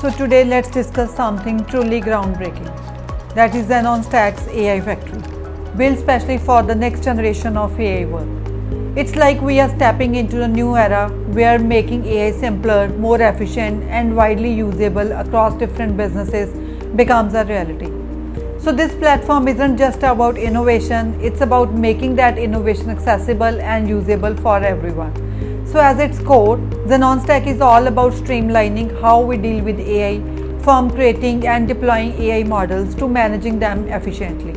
So today let's discuss something truly groundbreaking, that is XenonStack's AI Factory, built specially for the next generation of AI work. It's like we are stepping into a new era where making AI simpler, more efficient and widely usable across different businesses becomes a reality. So this platform isn't just about innovation, it's about making that innovation accessible and usable for everyone. So at its core, XenonStack is all about streamlining how we deal with AI, from creating and deploying AI models to managing them efficiently.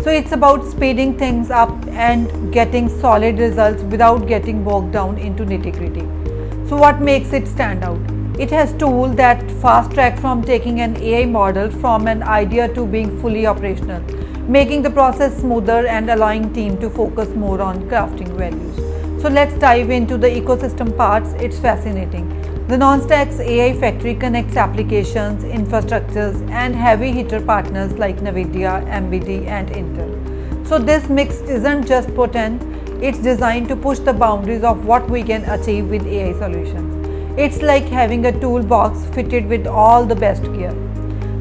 So it's about speeding things up and getting solid results without getting bogged down into nitty-gritty. So what makes it stand out? It has tools that fast track from taking an AI model from an idea to being fully operational, making the process smoother and allowing team to focus more on crafting values. So let's dive into the ecosystem parts. It's fascinating. The XenonStack's AI Factory connects applications, infrastructures, and heavy hitter partners like Nvidia, AMD, and Intel. So this mix isn't just potent; it's designed to push the boundaries of what we can achieve with AI solutions. It's like having a toolbox fitted with all the best gear.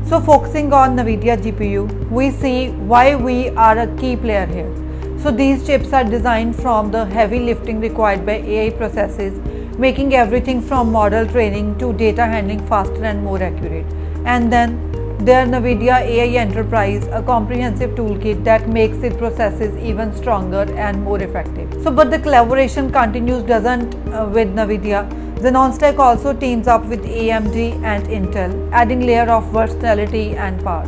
So focusing on Nvidia GPU, we see why we are a key player here. So these chips are designed from the heavy lifting required by AI processes, making everything from model training to data handling faster and more accurate. And then their Nvidia AI Enterprise, a comprehensive toolkit that makes its processes even stronger and more effective. So but the collaboration continues doesn't with Nvidia. XenonStack also teams up with AMD and Intel, adding layer of versatility and power.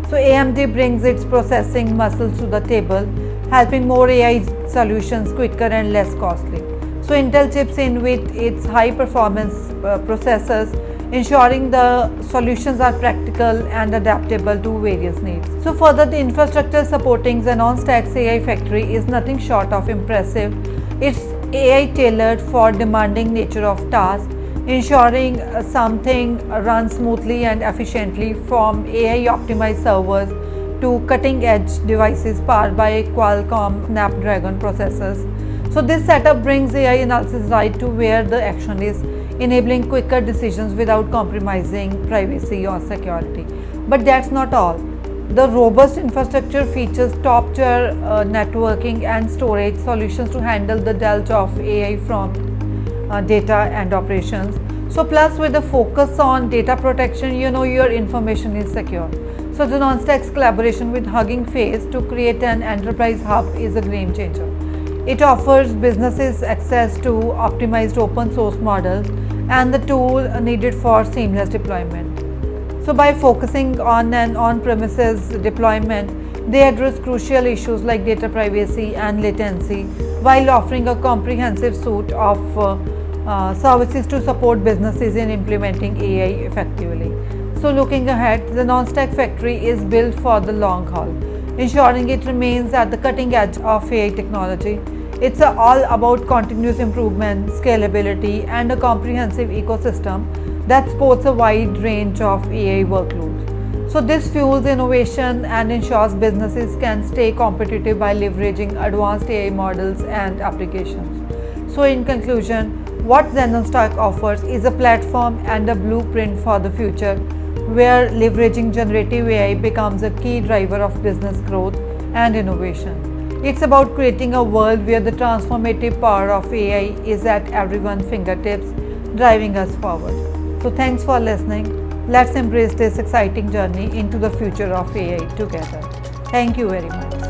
So AMD brings its processing muscles to the table, helping more AI solutions quicker and less costly. So Intel chips in with its high performance processors, ensuring the solutions are practical and adaptable to various needs. So further, the infrastructure supporting XenonStack's AI Factory is nothing short of impressive. It's AI tailored for demanding nature of tasks, ensuring something runs smoothly and efficiently, from AI optimized servers to cutting-edge devices powered by Qualcomm Snapdragon processors. So this setup brings AI analysis right to where the action is, enabling quicker decisions without compromising privacy or security. But that's not all. The robust infrastructure features top-tier networking and storage solutions to handle the delta of AI from data and operations. So plus with the focus on data protection, your information is secure. So XenonStack's collaboration with Hugging Face to create an enterprise hub is a game changer. It offers businesses access to optimized open source models and the tool needed for seamless deployment. So by focusing on an on-premises deployment, they address crucial issues like data privacy and latency, while offering a comprehensive suite of services to support businesses in implementing AI effectively. So looking ahead, the XenonStack Factory is built for the long haul, ensuring it remains at the cutting edge of AI technology. It's all about continuous improvement, scalability, and a comprehensive ecosystem that supports a wide range of AI workloads. So this fuels innovation and ensures businesses can stay competitive by leveraging advanced AI models and applications. So in conclusion, what XenonStack offers is a platform and a blueprint for the future, where leveraging generative AI becomes a key driver of business growth and innovation. It's about creating a world where the transformative power of AI is at everyone's fingertips, driving us forward. So thanks for listening. Let's embrace this exciting journey into the future of AI together. Thank you very much.